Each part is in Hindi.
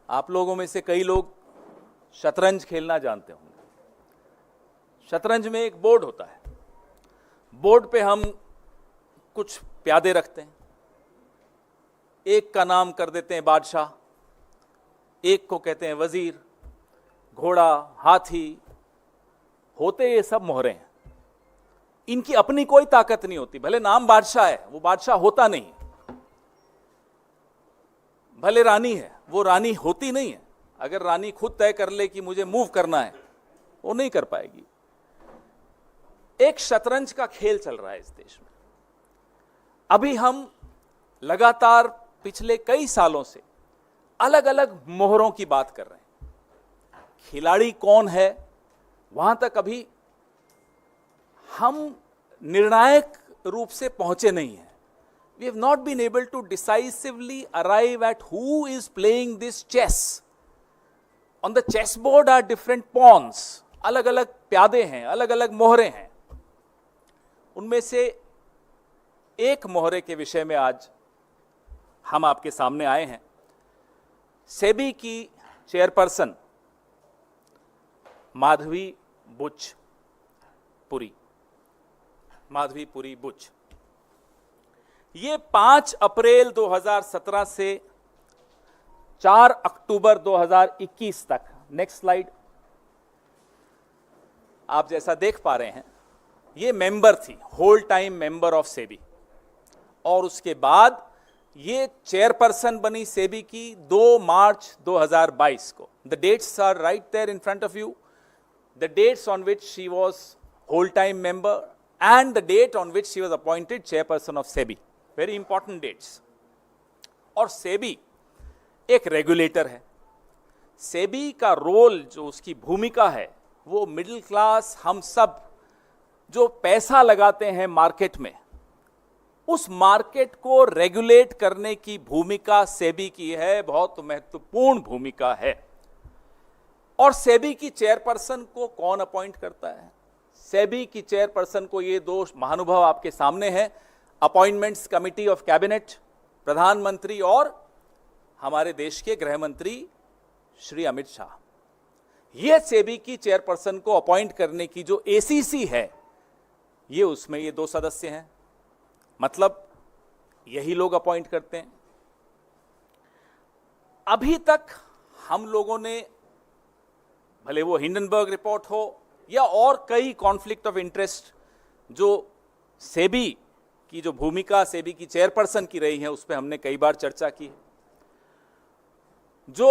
आप लोगों में से कई लोग शतरंज खेलना जानते होंगे। शतरंज में एक बोर्ड होता है, बोर्ड पे हम कुछ प्यादे रखते हैं, एक का नाम कर देते हैं बादशाह, एक को कहते हैं वजीर, घोड़ा, हाथी, होते ये सब मोहरे हैं। इनकी अपनी कोई ताकत नहीं होती, भले नाम बादशाह है वो बादशाह होता नहीं है, भले रानी है वो रानी होती नहीं है। अगर रानी खुद तय कर ले कि मुझे मूव करना है, वो नहीं कर पाएगी। एक शतरंज का खेल चल रहा है इस देश में। अभी हम लगातार पिछले कई सालों से अलग अलग मोहरों की बात कर रहे हैं। खिलाड़ी कौन है वहां तक अभी हम निर्णायक रूप से पहुंचे नहीं हैं। We have not been able to decisively arrive at who is playing this chess. On the chessboard are different pawns. अलग अलग प्यादे हैं, अलग अलग मोहरे हैं। उनमें से एक मोहरे के विषय में आज हम आपके सामने आए हैं। सेबी की चेयरपर्सन माधवी बुच, ये 5 अप्रैल 2017 से 4 अक्टूबर 2021 तक, नेक्स्ट स्लाइड, आप जैसा देख पा रहे हैं, ये मेंबर थी, whole time member of SEBI. और उसके बाद ये चेयरपर्सन बनी सेबी की 2 मार्च 2022 को। The dates are right there in front of you, the dates on which she was whole time member and the date on which she was appointed chairperson of SEBI. Very important dates. और SEBI एक रेगुलेटर है। SEBI का रोल, जो उसकी भूमिका है, वो मिडिल क्लास, हम सब जो पैसा लगाते हैं मार्केट में, उस मार्केट को रेगुलेट करने की भूमिका SEBI की है, बहुत महत्वपूर्ण भूमिका है। और SEBI की चेयरपर्सन को कौन अपॉइंट करता है? सेबी की चेयरपर्सन को ये 2 महानुभाव आपके सामने हैं, अपॉइंटमेंट्स कमिटी ऑफ कैबिनेट, प्रधानमंत्री और हमारे देश के गृह मंत्री श्री अमित शाह। ये सेबी की चेयरपर्सन को अपॉइंट करने की जो एसीसी है, ये उसमें ये 2 सदस्य हैं, मतलब यही लोग अपॉइंट करते हैं। अभी तक हम लोगों ने, भले वो हिंडनबर्ग रिपोर्ट हो या और कई कॉन्फ्लिक्ट ऑफ इंटरेस्ट जो सेबी की जो भूमिका सेबी की चेयरपर्सन की रही है, उस पर हमने कई बार चर्चा की। जो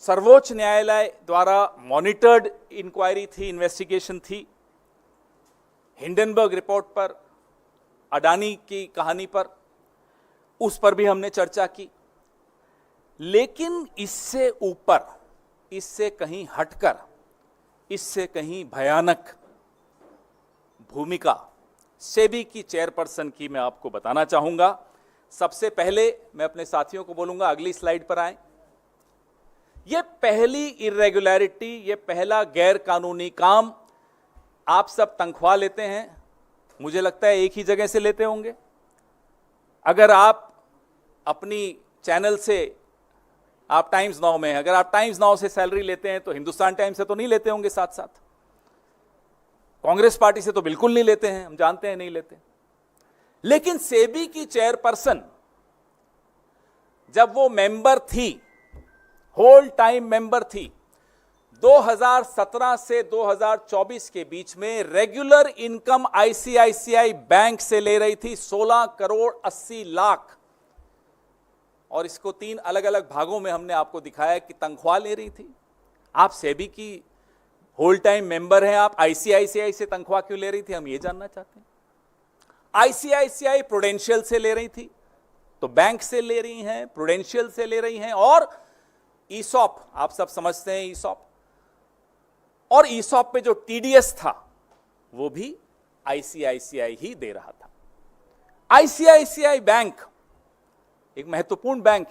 सर्वोच्च न्यायालय द्वारा मॉनिटर्ड इंक्वायरी थी, इन्वेस्टिगेशन थी, हिंडनबर्ग रिपोर्ट पर, अडानी की कहानी पर, उस पर भी हमने चर्चा की। लेकिन इससे ऊपर, इससे कहीं हटकर, इससे कहीं भयानक भूमिका सेबी की चेयरपर्सन की मैं आपको बताना चाहूंगा। सबसे पहले मैं अपने साथियों को बोलूंगा, अगली स्लाइड पर आएं। यह पहली इरेगुलरिटी, यह पहला गैर कानूनी काम, आप सब तनख्वाह लेते हैं, मुझे लगता है एक ही जगह से लेते होंगे। अगर आप अपनी चैनल से, आप टाइम्स नाउ में, अगर आप टाइम्स नाउ से सैलरी लेते हैं तो हिंदुस्तान टाइम्स से तो नहीं लेते होंगे, साथ साथ कांग्रेस पार्टी से तो बिल्कुल नहीं लेते हैं, हम जानते हैं नहीं लेते। लेकिन सेबी की चेयरपर्सन जब वो मेंबर थी, होल टाइम मेंबर थी, 2017 से 2024 के बीच में रेगुलर इनकम आईसीआईसीआई बैंक से ले रही थी 16 करोड़ 80 लाख। और इसको 3 अलग अलग भागों में हमने आपको दिखाया कि तनख्वाह ले रही थी। आप सेबी की होल टाइम मेंबर हैं, आप आईसीआईसीआई से तनख्वाह क्यों ले रही थी, हम ये जानना चाहते हैं। आईसीआईसीआई प्रूडेंशियल से ले रही थी, तो बैंक से ले रही हैं, प्रूडेंशियल से ले रही हैं, और ईसॉप, आप सब समझते हैं ईसॉप, और ईसॉप पे जो टीडीएस था वो भी आईसीआईसीआई ही दे रहा था। आईसीआईसीआई बैंक एक महत्वपूर्ण बैंक,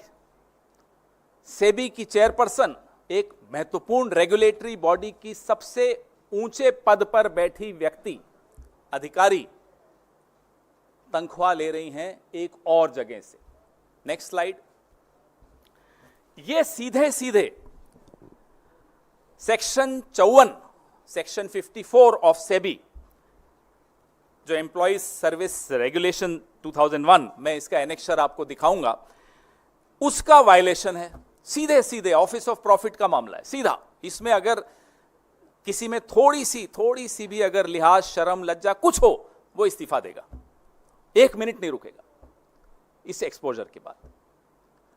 सेबी की चेयरपर्सन एक महत्वपूर्ण रेगुलेटरी बॉडी की सबसे ऊंचे पद पर बैठी व्यक्ति, अधिकारी, तनख्वाह ले रही हैं एक और जगह से। Next slide. ये सीधे सीधे सेक्शन 54, सेक्शन 54 ऑफ सेबी, जो एम्प्लॉइज सर्विस रेगुलेशन 2001, मैं इसका एनेक्शर आपको दिखाऊंगा, उसका वायलेशन है। सीधे सीधे ऑफिस ऑफ प्रॉफिट का मामला है, सीधा। इसमें अगर किसी में थोड़ी सी भी अगर लिहाज, शर्म, लज्जा कुछ हो, वो इस्तीफा देगा, 1 मिनट नहीं रुकेगा इस एक्सपोजर के बाद।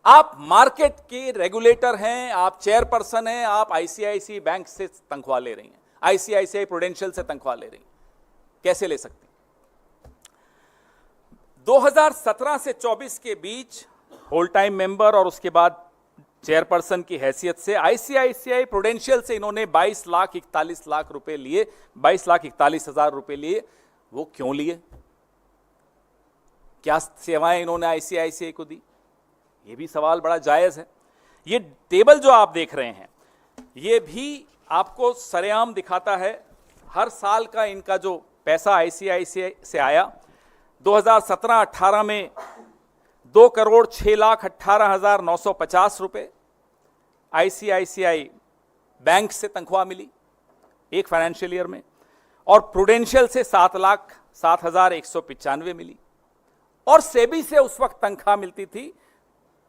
आप मार्केट के रेगुलेटर हैं, आप चेयरपर्सन हैं, आप आईसीआईसीआई बैंक से तनख्वाह ले रही हैं, आईसीआईसीआई प्रूडेंशियल से तनख्वाह ले रही हैं, कैसे ले सकती? 2017 से 24 के बीच होल टाइम मेंबर और उसके बाद चेयरपर्सन की हैसियत से आईसीआईसीआई प्रूडेंशियल से इन्होंने 22,41,00,000 रुपए लिए, 22,41,000 रुपए लिए। वो क्यों लिए? क्या सेवाएं इन्होंने आईसीआईसीआई को दी? ये भी सवाल बड़ा जायज है। ये टेबल जो आप देख रहे हैं, ये भी आपको सरेआम दिखाता है हर साल का इनका जो पैसा आईसीआईसीआई से आया। 2017-18 में 2,06,18,950 रुपए आईसीआईसीआई बैंक से तनख्वाह मिली एक फाइनेंशियल ईयर में, और प्रूडेंशियल से 7,07,195 मिली, और सेबी से उस वक्त तनख्वाह मिलती थी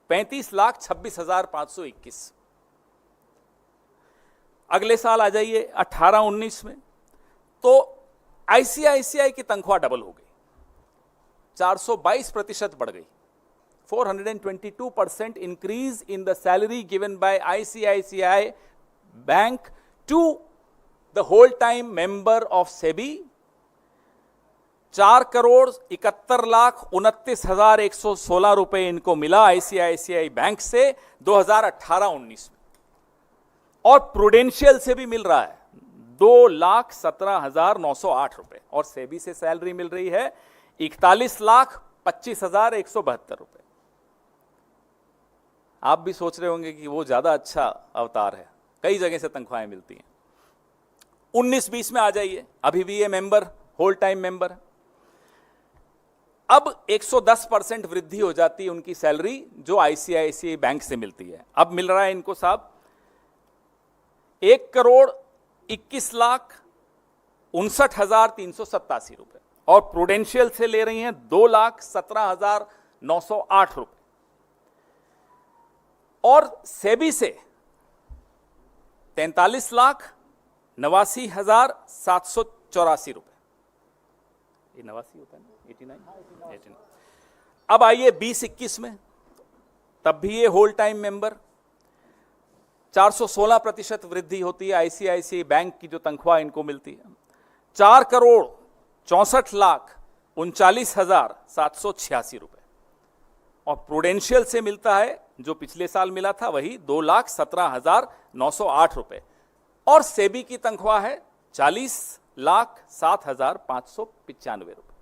35,26,521। अगले साल आ जाइए 18-19 में, तो आईसीआईसीआई की तनख्वाह डबल हो गई, 422% बढ़ गई। 422% increase in the salary given by ICICI Bank to the whole-time member of SEBI। 4,71,29,116 रुपए इनको मिला आईसीआईसीआई बैंक से 2018-19 में, और प्रूडेंशियल से भी मिल रहा है 2,17,908 रुपए, और सेबी से सैलरी मिल रही है 41,25,172 रुपए। आप भी सोच रहे होंगे कि वो ज्यादा अच्छा अवतार है, कई जगह से तनख्वाहें मिलती हैं। 19-20 में आ जाइए, अभी भी ये मेंबर होल टाइम मेंबर है। अब 110% वृद्धि हो जाती है उनकी सैलरी जो आईसीआईसीआई बैंक से मिलती है। अब मिल रहा है इनको साहब 1,21,59,387 रुपए, और प्रूडेंशियल से ले रही हैं 2,17,908 रुपए, और सेबी से 43,89,784 रुपए। ये 89 होता है ना, 89। अब आइए 20-21 में, तब भी ये होल टाइम मेंबर, 416% वृद्धि होती है आईसीआईसीआई बैंक की जो तनख्वाह इनको मिलती है, 4,64,39,786 रुपए, और प्रूडेंशियल से मिलता है जो पिछले साल मिला था वही 2,17,908 रुपए, और सेबी की तनख्वाह है 40,07,595 रुपए।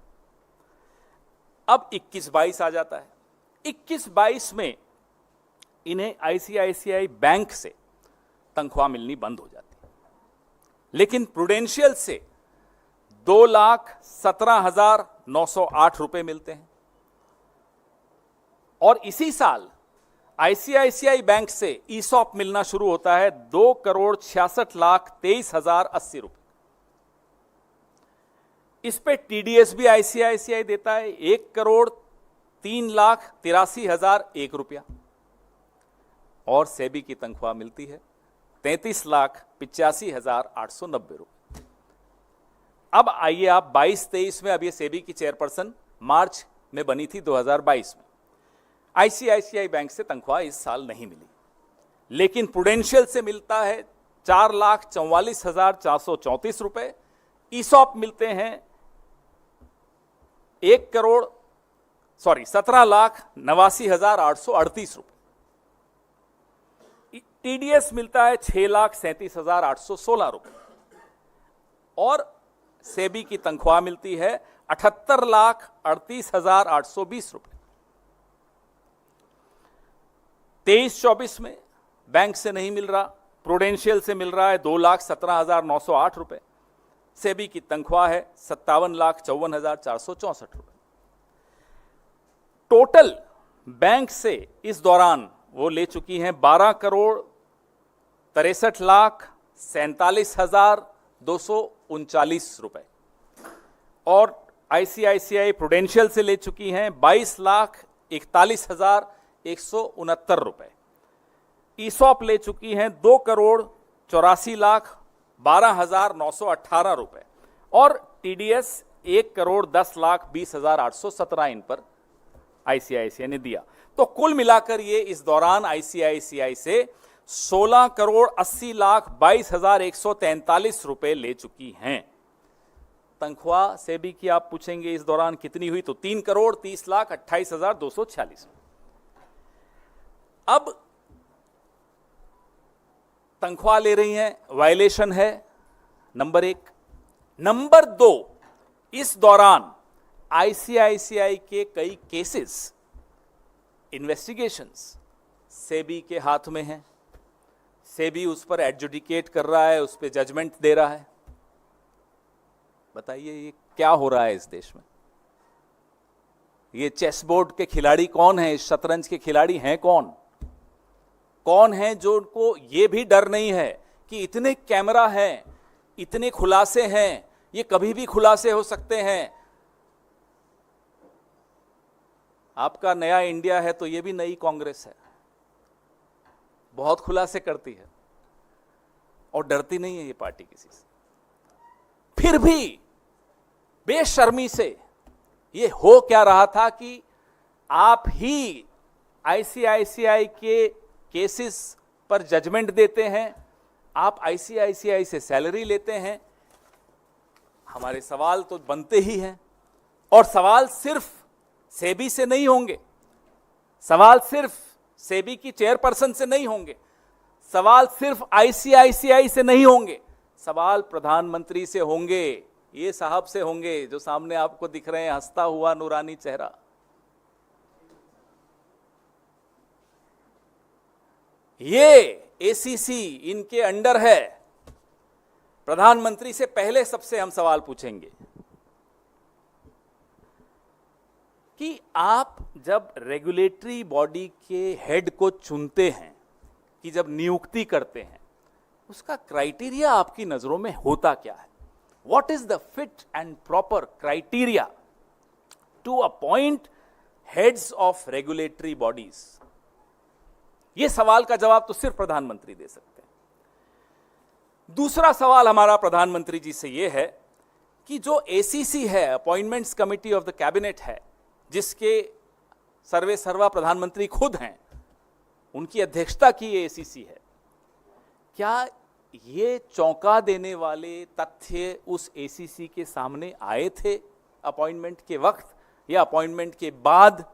अब 21-22 आ जाता है। 21-22 में इन्हें आईसीआईसीआई बैंक से तनख्वाह मिलनी बंद हो जाती है, लेकिन प्रूडेंशियल से 2,17,908 रुपए मिलते हैं, और इसी साल आईसीआईसीआई बैंक से ईसॉप मिलना शुरू होता है 2,66,23,080 रुपए। इस पे टीडीएस भी आईसीआईसीआई देता है 1,03,83,001 रुपया, और सेबी की तनख्वाह मिलती है 33,85,890 रुपए। अब आइए आप 22-23 में, अब ये सेबी की चेयरपर्सन मार्च में बनी थी 2022 में। आईसीआईसीआई बैंक से तनख्वाह इस साल नहीं मिली, लेकिन प्रूडेंशियल से मिलता है 4,44,434 रुपए, ईसॉप मिलते हैं 17,89,838 रुपए, टीडीएस मिलता है 6,37,816 रुपए, और सेबी की तनख्वाह मिलती है 78,38,820 रुपए। 23-24 में बैंक से नहीं मिल रहा, प्रूडेंशियल से मिल रहा है 2,17,908 रुपए, सेबी की तनख्वाह है 57,54,464 रुपए। टोटल बैंक से इस दौरान वो ले चुकी हैं 12,63,47,239 रुपए, और आईसीआईसीआई प्रूडेंशियल से ले चुकी हैं 22,41,169 रुपए। ईसॉप ले चुकी हैं 2,84,12,918 रुपए, और टीडीएस 1,10,20,817 इन पर आईसीआईसीआई ने दिया। तो कुल मिलाकर ये इस दौरान आईसीआईसीआई से 16,80,22,143 रुपए ले चुकी हैं। तनख्वाह सेबी की आप पूछेंगे इस दौरान कितनी हुई, तो 3,30,28,246। अब तनख्वाह ले रही हैं, वायलेशन है नंबर 1। नंबर 2, इस दौरान आईसीआईसीआई के कई केसेस, इन्वेस्टिगेशंस सेबी के हाथ में हैं। सेबी उस पर एडजुडिकेट कर रहा है, उस पर जजमेंट दे रहा है। बताइए ये क्या हो रहा है इस देश में? ये चेस बोर्ड के खिलाड़ी कौन हैं? इस शतरंज के खिलाड़ी हैं कौन? कौन हैं जो उनको ये भी डर नहीं है कि इतने कैमरा हैं, इतने खुलासे हैं, ये कभी भी खुलासे हो सकते हैं। आपका नया इंडिया है तो ये भी नई कांग्रेस है, बहुत खुलासे करती है और डरती नहीं है ये पार्टी किसी से। फिर भी बेशर्मी से ये हो क्या रहा था कि आप ही आईसीआईसीआई के केसेस पर जजमेंट देते हैं, आप आईसीआईसीआई से सैलरी लेते हैं। हमारे सवाल तो बनते ही हैं, और सवाल सिर्फ सेबी से नहीं होंगे, सवाल सिर्फ सेबी की चेयरपर्सन से नहीं होंगे, सवाल सिर्फ आईसीआईसीआई से नहीं होंगे, सवाल प्रधानमंत्री से होंगे। ये साहब से होंगे जो सामने आपको दिख रहे हैं, हंसता हुआ नूरानी चेहरा। ये एसीसी इनके अंडर है। प्रधानमंत्री से पहले सबसे हम सवाल पूछेंगे कि आप जब रेगुलेटरी बॉडी के हेड को चुनते हैं, कि जब नियुक्ति करते हैं, उसका क्राइटेरिया आपकी नजरों में होता क्या है? What is the fit and proper criteria to appoint heads of regulatory bodies? यह सवाल का जवाब तो सिर्फ प्रधानमंत्री दे सकते हैं। दूसरा सवाल हमारा प्रधानमंत्री जी से यह है कि जो एसीसी है, appointments committee of the cabinet है, जिसके सर्वे सर्वा प्रधानमंत्री खुद हैं, उनकी अध्यक्षता की ये एसीसी है, क्या ये चौंका देने वाले तथ्य उस एसीसी के सामने आए थे अपॉइंटमेंट के वक्त, या अपॉइंटमेंट के बाद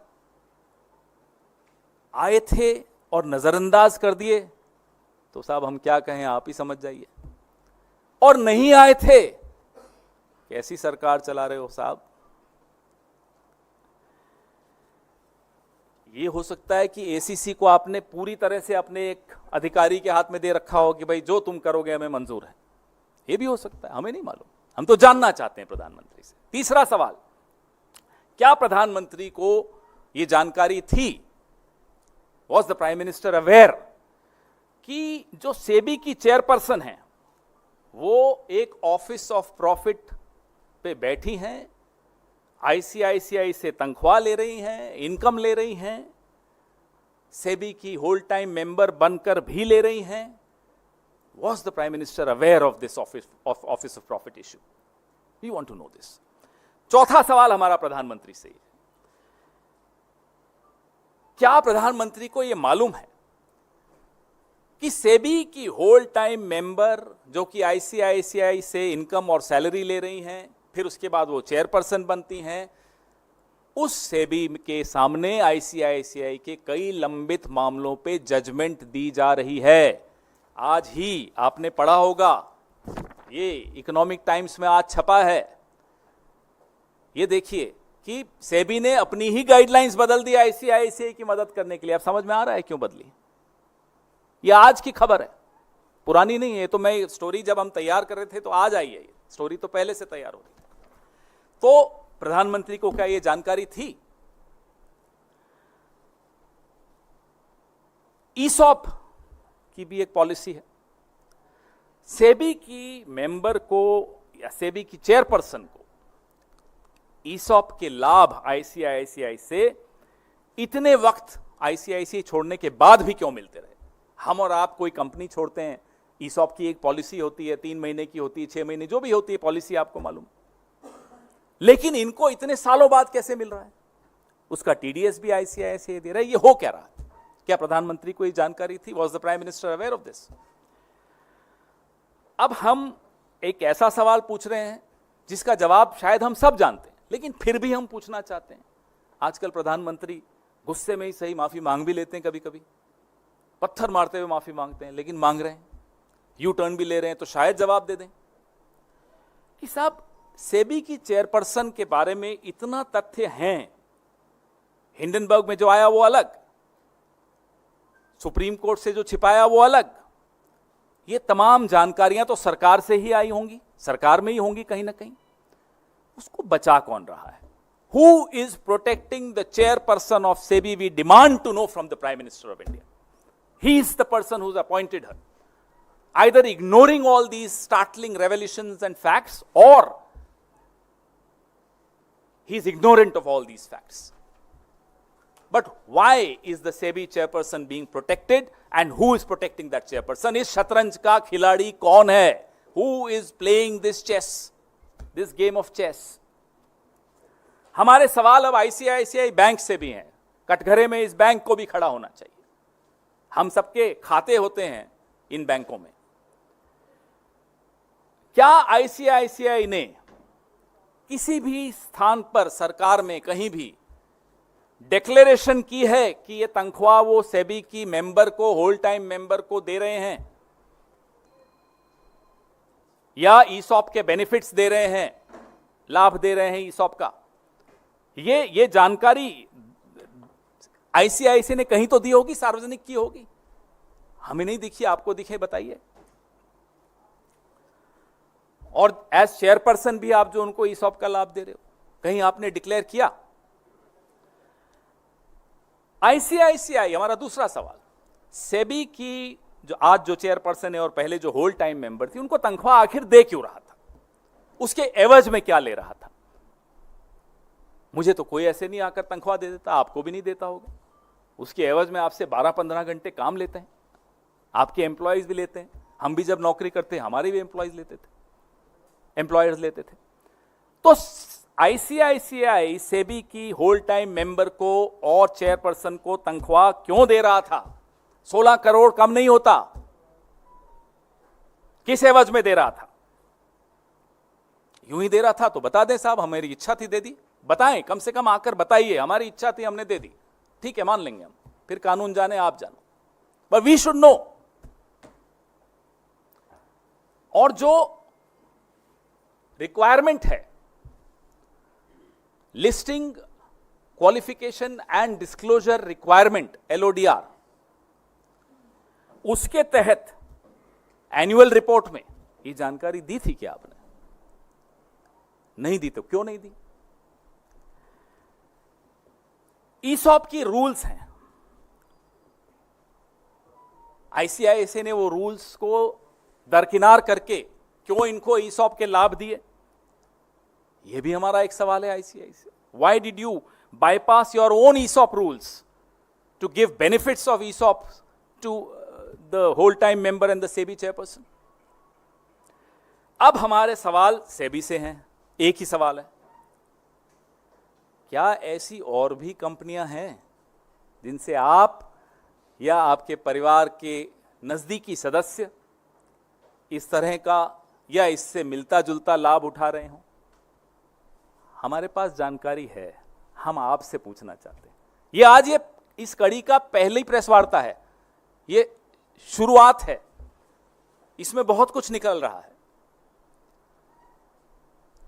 आए थे और नजरअंदाज कर दिए? तो साहब हम क्या कहें, आप ही समझ जाइए। और नहीं आए थे, कैसी सरकार चला रहे हो साहब? ये हो सकता है कि एसीसी को आपने पूरी तरह से अपने एक अधिकारी के हाथ में दे रखा हो कि भाई जो तुम करोगे हमें मंजूर है। ये भी हो सकता है, हमें नहीं मालूम, हम तो जानना चाहते हैं प्रधानमंत्री से। तीसरा सवाल, क्या प्रधानमंत्री को ये जानकारी थी, was the prime minister aware, कि जो सेबी की चेयरपर्सन है वो एक ऑफिस ऑफ प्रॉफिट पे बैठी हैं, आईसीआईसीआई से तनख्वाह ले रही हैं, इनकम ले रही हैं, सेबी की होल टाइम मेंबर बनकर भी ले रही हैं? Was the prime minister aware of this office of profit issue? We want to know this. चौथा सवाल हमारा प्रधानमंत्री से, क्या प्रधानमंत्री को यह मालूम है कि सेबी की होल टाइम मेंबर जो कि आईसीआईसीआई से इनकम और सैलरी ले रही हैं, फिर उसके बाद वो चेयरपर्सन बनती हैं, उस सेबी के सामने आईसीआईसीआई के कई लंबित मामलों पे जजमेंट दी जा रही है? आज ही आपने पढ़ा होगा, ये इकोनॉमिक टाइम्स में आज छपा है। ये देखिए कि सेबी ने अपनी ही गाइडलाइंस बदल दी आईसीआईसीआई की मदद करने के लिए। अब समझ में आ रहा है क्यों बदली? ये आज की खबर है, पुरानी नहीं है। तो मैं स्टोरी जब हम तैयार कर रहे थे तो आज आई है, ये स्टोरी तो पहले से तैयार हो रही थी। तो प्रधानमंत्री को क्या ये जानकारी थी? ईसॉप की भी एक पॉलिसी है। सेबी की मेंबर को या सेबी की चेयरपर्सन को ईसॉप के लाभ आईसीआईसीआई से इतने वक्त आईसीआईसीआई छोड़ने के बाद भी क्यों मिलते रहे? हम और आप कोई कंपनी छोड़ते हैं, ईसॉप की एक पॉलिसी होती है, 3 महीने की होती है, 6 महीने, जो भी होती है पॉलिसी, आपको मालूम, लेकिन इनको इतने सालों बाद कैसे मिल रहा है? उसका टीडीएस भी आईसीआईसीआई दे रहा है। ये हो क्या रहा है? क्या प्रधानमंत्री को ये जानकारी थी? Was the prime minister aware of this? अब हम एक ऐसा सवाल पूछ रहे हैं जिसका जवाब शायद हम सब जानते हैं, लेकिन फिर भी हम पूछना चाहते हैं। आजकल प्रधानमंत्री गुस्से में ही सही माफी मांग भी लेते हैं, कभी कभी पत्थर मारते हुए माफी मांगते हैं, लेकिन मांग रहे हैं, यू टर्न भी ले रहे हैं, तो शायद जवाब दे दें कि साहब सेबी की चेयरपर्सन के बारे में इतना तथ्य हैं, हिंडनबर्ग में जो आया वो अलग, सुप्रीम कोर्ट से जो छिपाया वो अलग, ये तमाम जानकारियां तो सरकार से ही आई होंगी, सरकार में ही होंगी कहीं ना कहीं। उसको बचा कौन रहा है? Who is protecting the chairperson of SEBI? We demand to know from the Prime Minister of India. He is the person who's appointed her. Either ignoring all these startling revelations and facts, or he is ignorant of all these facts. But why is the SEBI chairperson being protected, and who is protecting that chairperson? इस शतरंज का खिलाड़ी कौन है? Who is playing this chess, this game of chess? हमारे सवाल अब आईसीआईसीआई बैंक से भी हैं। कटघरे में इस बैंक को भी खड़ा होना चाहिए। हम सबके खाते होते हैं इन बैंकों में। क्या आईसीआईसीआई ने किसी भी स्थान पर सरकार में कहीं भी डिक्लेरेशन की है कि ये तनख्वाह वो सेबी की मेंबर को, होल टाइम मेंबर को दे रहे हैं, या ईसॉप के बेनिफिट्स दे रहे हैं, लाभ दे रहे हैं ईसॉप का? ये जानकारी आईसीआईसीआई ने कहीं तो दी होगी, सार्वजनिक की होगी। हमें नहीं दिखी, आपको दिखे, बताइए। और एज चेयरपर्सन भी आप जो उनको ईसॉप का लाभ दे रहे हो, कहीं आपने डिक्लेयर किया? आईसीआईसीआई, हमारा दूसरा सवाल, सेबी की जो चेयरपर्सन है और पहले जो होल टाइम मेंबर थी, उनको तनख्वाह आखिर दे क्यों रहा था? उसके एवज में क्या ले रहा था? मुझे तो कोई ऐसे नहीं आकर तनख्वाह दे देता, आपको भी नहीं देता होगा। उसके एवज में आपसे 12-15 घंटे काम लेते हैं, आपके एम्प्लॉयज भी लेते हैं। हम भी जब नौकरी करते हैं, हमारे भी एम्प्लॉयज लेते थे, एम्प्लॉयर्स लेते थे। तो आईसीआईसीआई सेबी की होल टाइम मेंबर को और चेयरपर्सन को तनख्वाह क्यों दे रहा था? 16 करोड़ कम नहीं होता। किस एवज में दे रहा था? यूं ही दे रहा था तो बता दें साहब, हमारी इच्छा थी, दे दी। बताएं, कम से कम आकर बताइए, हमारी इच्छा थी, हमने दे दी, ठीक है, मान लेंगे हम। फिर कानून जाने, आप जानो, बट वी शुड नो। और जो रिक्वायरमेंट है, listing qualification and disclosure requirement, LODR, उसके तहत एनुअल रिपोर्ट में ये जानकारी दी थी क्या आपने? नहीं दी तो क्यों नहीं दी? ईसॉप की रूल्स हैं, आईसीआईसीआई ने वो रूल्स को दरकिनार करके क्यों इनको ईसॉप के लाभ दिए? ये भी हमारा एक सवाल है ICICI. Why did you bypass your own ESOP rules to give benefits of ESOP to the whole time member and the SEBI chairperson? अब हमारे सवाल सेबी से हैं, एक ही सवाल है, क्या ऐसी और भी कंपनियां हैं जिनसे आप या आपके परिवार के नजदीकी सदस्य इस तरह का या इससे मिलता जुलता लाभ उठा रहे हों? हमारे पास जानकारी है, हम आपसे पूछना चाहते हैं। ये आज इस कड़ी का पहली प्रेस वार्ता है, ये शुरुआत है, इसमें बहुत कुछ निकल रहा है,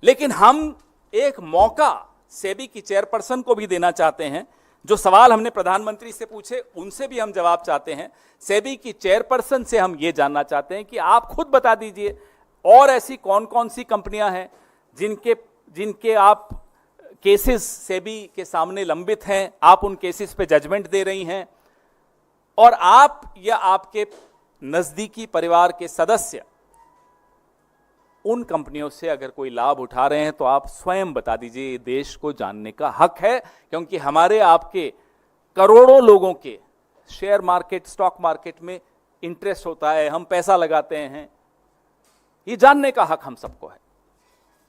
लेकिन हम एक मौका सेबी की चेयरपर्सन को भी देना चाहते हैं। जो सवाल हमने प्रधानमंत्री से पूछे, उनसे भी हम जवाब चाहते हैं। सेबी की चेयरपर्सन से हम ये जानना चाहते हैं कि आप खुद बता दीजिए, और ऐसी कौन कौन सी कंपनियां हैं जिनके आप केसेस सेबी के सामने लंबित हैं, आप उन केसेस पे जजमेंट दे रही हैं, और आप या आपके नजदीकी परिवार के सदस्य उन कंपनियों से अगर कोई लाभ उठा रहे हैं तो आप स्वयं बता दीजिए। ये देश को जानने का हक है, क्योंकि हमारे आपके करोड़ों लोगों के शेयर मार्केट, स्टॉक मार्केट में इंटरेस्ट होता है, हम पैसा लगाते हैं। ये जानने का हक हम सबको है।